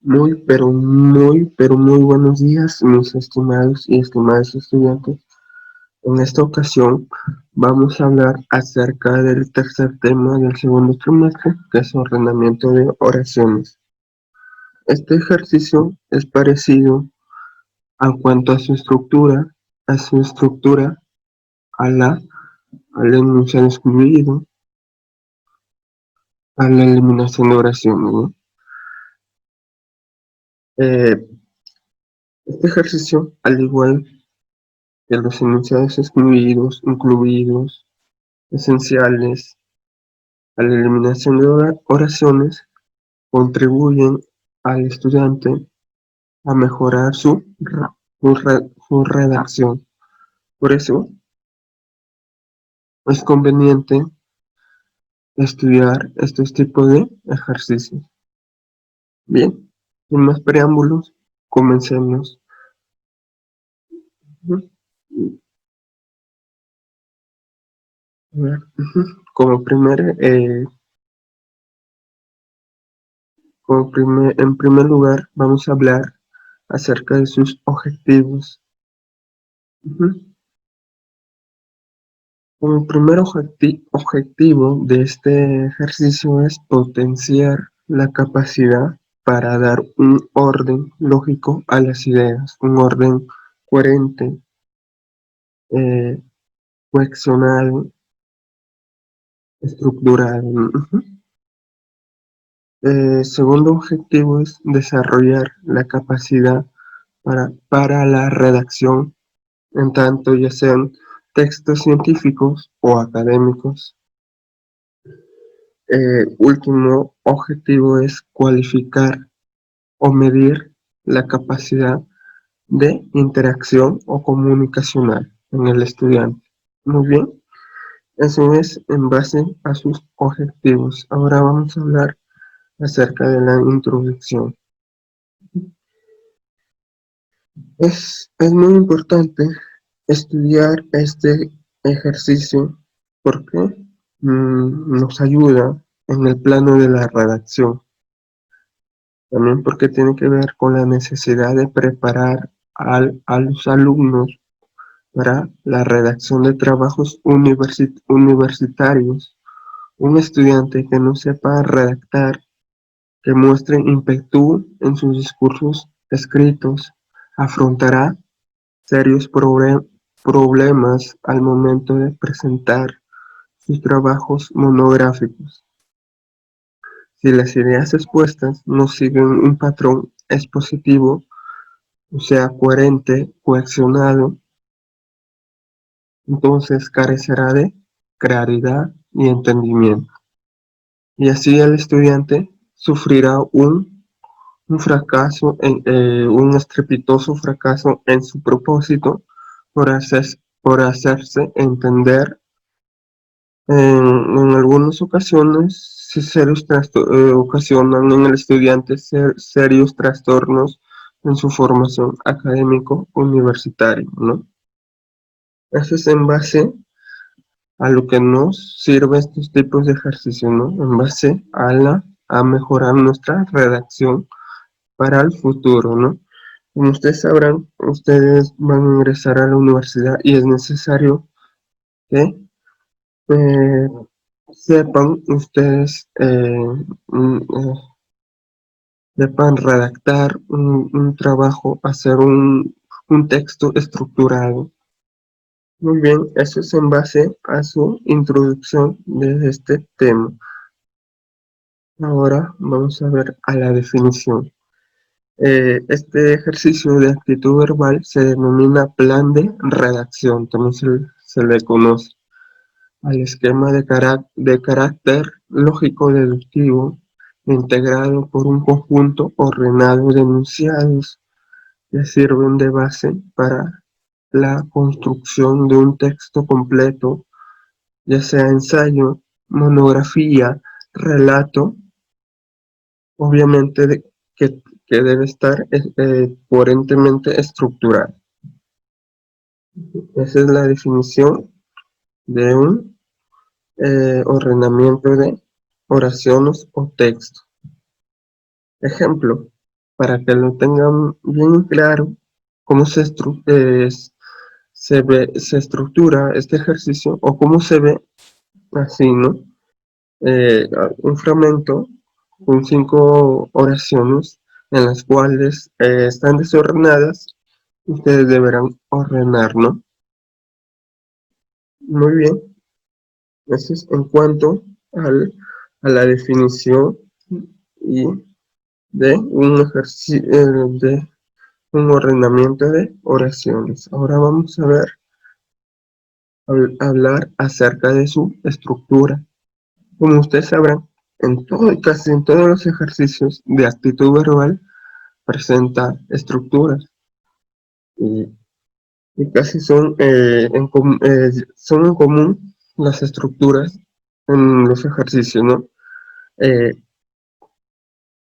Muy buenos días, mis estimados y estimadas estudiantes. En esta ocasión vamos a hablar acerca del tercer tema del segundo trimestre, que es ordenamiento de oraciones. Este ejercicio es parecido en cuanto a su estructura, a su estructura, a la, al enunciado excluido, a la eliminación de oraciones, ¿no? Eh, este ejercicio, al igual que los enunciados excluidos, incluidos, esenciales, a la eliminación de oraciones, contribuyen al estudiante a mejorar su redacción. Por eso es conveniente estudiar estos tipos de ejercicios. Bien, sin más preámbulos, comencemos. Como en primer lugar, vamos a hablar acerca de sus objetivos. El primer objetivo de este ejercicio es potenciar la capacidad para dar un orden lógico a las ideas, un orden coherente, eh, cohesionado, estructurado. Segundo objetivo es desarrollar la capacidad para la redacción, en tanto ya sean textos científicos o académicos. Último objetivo es cualificar o medir la capacidad de interacción o comunicacional en el estudiante. Muy bien, eso es en base a sus objetivos. Ahora vamos a hablar acerca de la introducción. Es muy importante estudiar este ejercicio porque nos ayuda en el plano de la redacción. También porque tiene que ver con la necesidad de preparar a los alumnos para la redacción de trabajos universitarios. Un estudiante que no sepa redactar, que muestre impetu en sus discursos escritos, afrontará serios problemas al momento de presentar sus trabajos monográficos. Si las ideas expuestas no siguen un patrón expositivo, o sea, coherente, cohesionado, entonces carecerá de claridad y entendimiento. Y así el estudiante sufrirá un fracaso, un estrepitoso fracaso en su propósito por hacerse entender en algunas ocasiones, ocasionan en el estudiante serios trastornos en su formación académico universitaria, ¿no? Eso es en base a lo que nos sirve estos tipos de ejercicios, ¿no? En base a mejorar nuestra redacción para el futuro, ¿no? Como ustedes sabrán, ustedes van a ingresar a la universidad y es necesario que eh, sepan ustedes sepan redactar un trabajo, hacer un texto estructurado. Muy bien, eso es en base a su introducción de este tema. Ahora vamos a ver a la definición. Este ejercicio de actitud verbal se denomina plan de redacción, también se le conoce al esquema de carácter lógico-deductivo integrado por un conjunto ordenado de enunciados que sirven de base para la construcción de un texto completo, ya sea ensayo, monografía, relato, obviamente que debe estar coherentemente estructurado. Esa es la definición de un ordenamiento de oraciones o texto. Ejemplo, para que lo tengan bien claro cómo se estructura este ejercicio o cómo se ve así, ¿no? Un fragmento con 5 oraciones en las cuales están desordenadas, ustedes deberán ordenar, ¿no? Muy bien, eso es en cuanto a la definición y de un ejercicio, de un ordenamiento de oraciones. Ahora vamos a ver, hablar acerca de su estructura. Como ustedes sabrán, casi en todos los ejercicios de actitud verbal presenta estructuras y, y casi son en común las estructuras en los ejercicios, ¿no? Eh,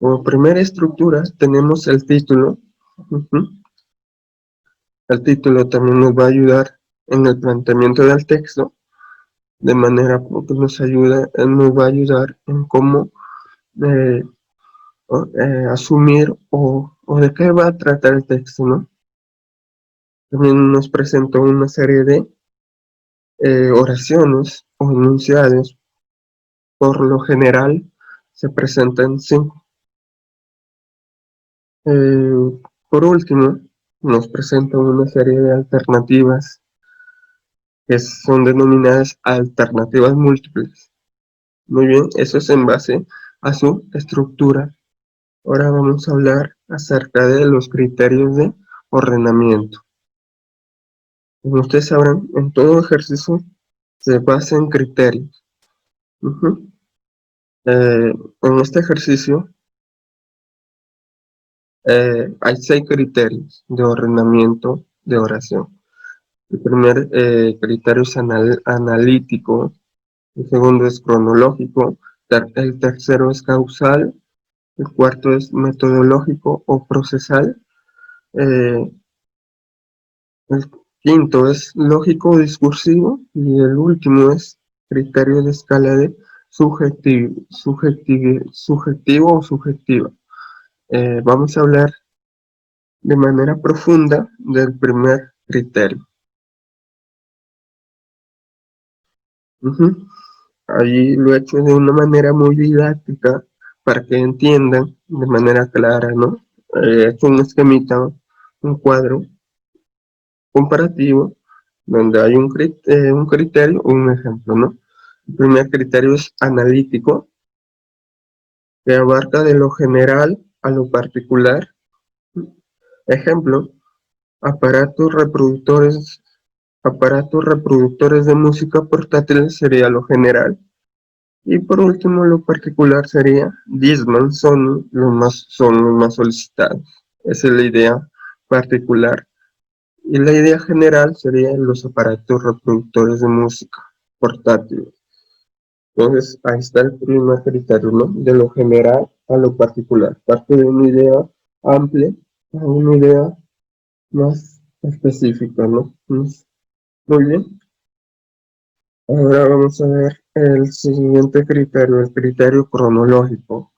Como primera estructura tenemos el título. Ujú. El título también nos va a ayudar en el planteamiento del texto, de manera que nos va a ayudar en cómo eh, asumir o de qué va a tratar el texto, ¿no? También nos presentó una serie de oraciones o enunciados, por lo general se presentan 5. Por último, nos presenta una serie de alternativas que son denominadas alternativas múltiples. Muy bien, eso es en base a su estructura. Ahora vamos a hablar acerca de los criterios de ordenamiento. Como ustedes sabrán, en todo ejercicio se basa en criterios. Ujú. En este ejercicio hay 6 criterios de ordenamiento de oración. El primer criterio es analítico, el segundo es cronológico, el tercero es causal, el cuarto es metodológico o procesal, eh, el quinto es lógico o discursivo y el último es criterio de escala de subjetivo o subjetiva. Vamos a hablar de manera profunda del primer criterio. Ujú. Ahí lo he hecho de una manera muy didáctica para que entiendan de manera clara, ¿no? He hecho un esquemita, un cuadro comparativo donde hay un criterio o un ejemplo, ¿no? El primer criterio es analítico, que abarca de lo general a lo particular. Ejemplo, aparatos reproductores, aparatos reproductores de música portátil sería lo general. Y por último, lo particular sería Discman, son los más solicitados. Esa es la idea particular. Y la idea general serían los aparatos reproductores de música portátiles. Entonces, ahí está el primer criterio, ¿no? De lo general a lo particular. Parte de una idea amplia a una idea más específica, ¿no? Muy bien. Ahora vamos a ver el siguiente criterio, el criterio cronológico.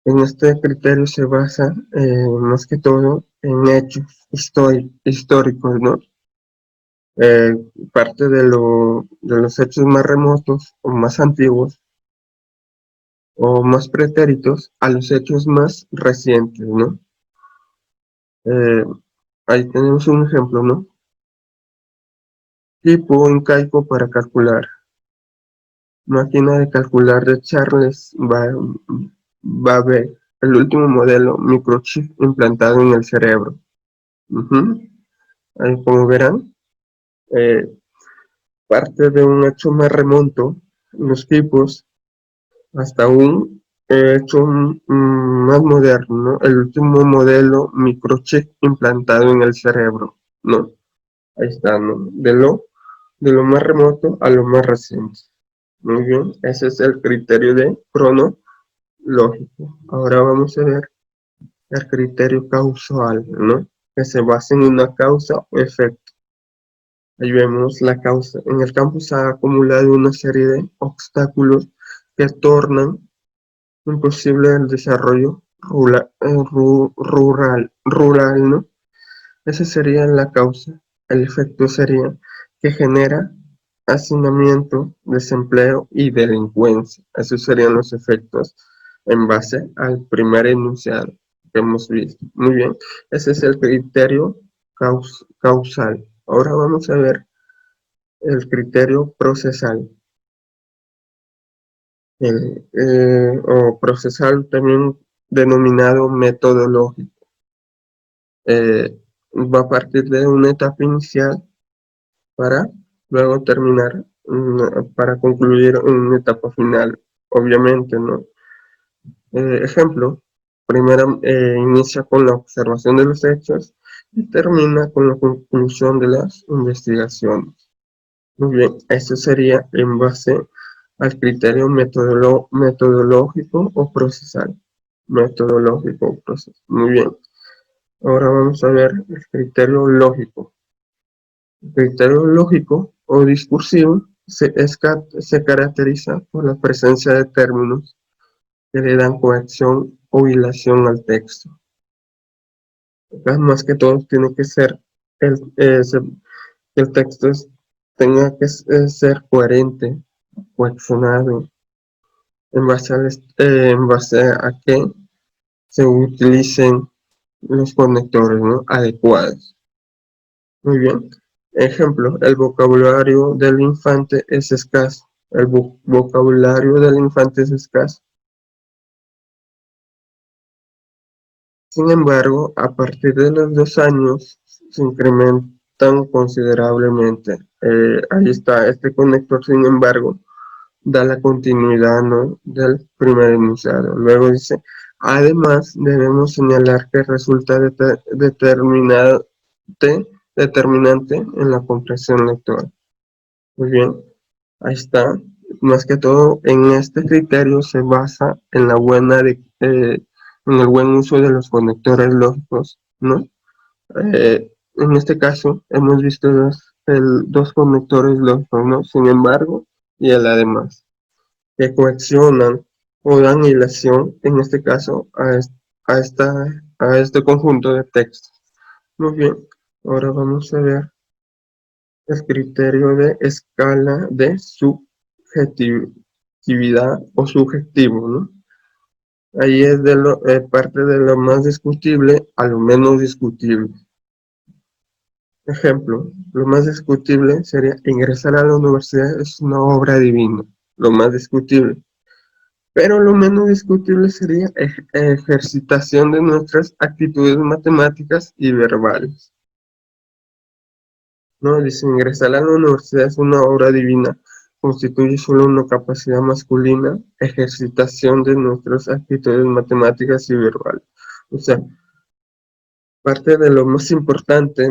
En este criterio se basa más que todo en hechos históricos, ¿no? Eh, Parte de los hechos más remotos o más antiguos o más pretéritos a los hechos más recientes, ¿no? Eh, Ahí tenemos un ejemplo, ¿no? Tipo incaico para calcular. Máquina de calcular de Charles Babbage, el último modelo microchip implantado en el cerebro. Ujú. Ahí, como verán, eh, parte de un hecho más remoto, los tipos, hasta un hecho más moderno, ¿no? El último modelo microchip implantado en el cerebro, ¿no? Ahí está, ¿no? De lo más remoto a lo más reciente. Muy bien, ese es el criterio de cronológico. Ahora vamos a ver el criterio causal, ¿no? Que se basa en una causa o efecto. Ahí vemos la causa. En el campo se ha acumulado una serie de obstáculos que tornan imposible el desarrollo rural, ¿no? Esa sería la causa. El efecto sería que genera hacinamiento, desempleo y delincuencia. Esos serían los efectos en base al primer enunciado que hemos visto. Muy bien, ese es el criterio causal. Ahora vamos a ver el criterio procesal. O procesal también denominado metodológico. Va a partir de una etapa inicial para luego terminar, para concluir en una etapa final, obviamente, ¿no? Ejemplo, primero inicia con la observación de los hechos y termina con la conclusión de las investigaciones. Muy bien, eso sería en base al criterio metodológico o procesal. Metodológico o procesal. Muy bien. Ahora vamos a ver el criterio lógico. El criterio lógico o discursivo se caracteriza por la presencia de términos que le dan cohesión o hilación al texto. Acá, más que todo tiene que ser que el texto tenga que ser coherente, cohesionado, en base a que se utilicen los conectores, ¿no?, adecuados. Muy bien. Ejemplo, el vocabulario del infante es escaso. El vocabulario del infante es escaso. Sin embargo, a partir de los 2 años se incrementan considerablemente. Ahí está, este conector, sin embargo, da la continuidad, ¿no?, del primer enunciado. Luego dice, además debemos señalar que resulta determinante en la comprensión lectora. Muy bien, ahí está. Más que todo, en este criterio se basa en en el buen uso de los conectores lógicos, ¿no? En este caso, hemos visto dos conectores lógicos, ¿no? Sin embargo, y el además, que coaccionan o dan hilación, en este caso, a, a este conjunto de textos. Muy bien, ahora vamos a ver el criterio de escala de subjetividad o subjetivo, ¿no? Ahí es parte de lo más discutible a lo menos discutible. Ejemplo, lo más discutible sería ingresar a la universidad es una obra divina, lo más discutible. Pero lo menos discutible sería ejercitación de nuestras actitudes matemáticas y verbales. No, dice, ingresar a la universidad es una obra divina, constituye solo una capacidad masculina, ejercitación de nuestras actitudes matemáticas y verbales. O sea, parte de lo más importante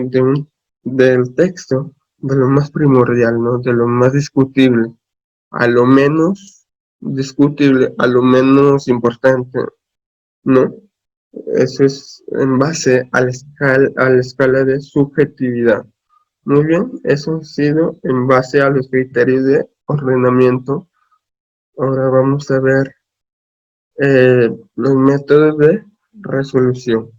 del texto, de lo más primordial, ¿no?, de lo más discutible, a lo menos discutible, a lo menos importante, ¿no? Eso es en base a la escala de subjetividad. Muy bien, eso ha sido en base a los criterios de ordenamiento. Ahora vamos a ver los métodos de resolución.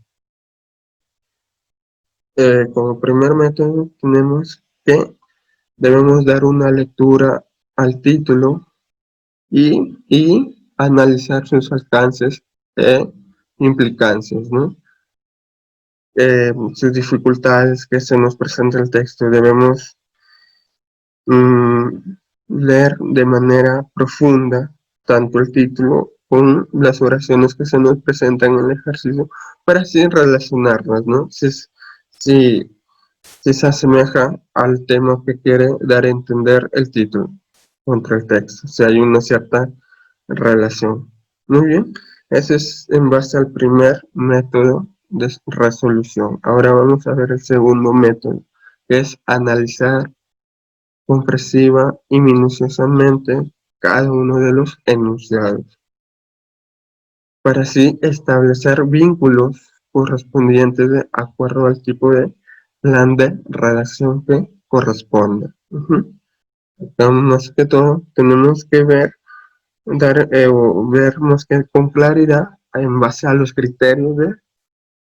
Como primer método tenemos que debemos dar una lectura al título y analizar sus alcances e implicancias, ¿no? Sus dificultades que se nos presenta el texto. Debemos leer de manera profunda tanto el título con las oraciones que se nos presentan en el ejercicio para así relacionarlas, ¿no? Si se asemeja al tema que quiere dar a entender el título contra el texto, si hay una cierta relación. Muy bien, ese es en base al primer método de resolución. Ahora vamos a ver el segundo método, que es analizar comprensiva y minuciosamente cada uno de los enunciados, para así establecer vínculos correspondientes de acuerdo al tipo de plan de redacción que corresponda. Más que todo, tenemos que ver más que con claridad en base a los criterios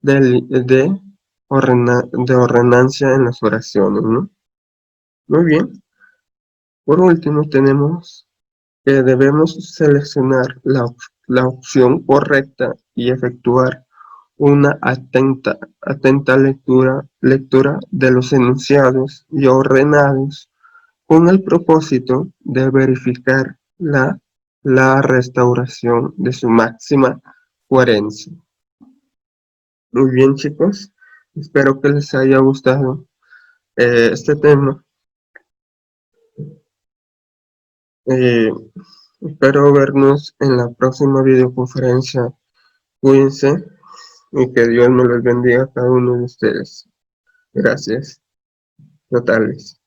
de ordenancia en las oraciones, ¿no? Muy bien. Por último, tenemos que debemos seleccionar la opción correcta y efectuar una atenta lectura de los enunciados y ordenados con el propósito de verificar la restauración de su máxima coherencia. Muy bien, chicos, espero que les haya gustado este tema. Eh, Espero vernos en la próxima videoconferencia. Cuídense y que Dios me los bendiga a cada uno de ustedes. Gracias totales.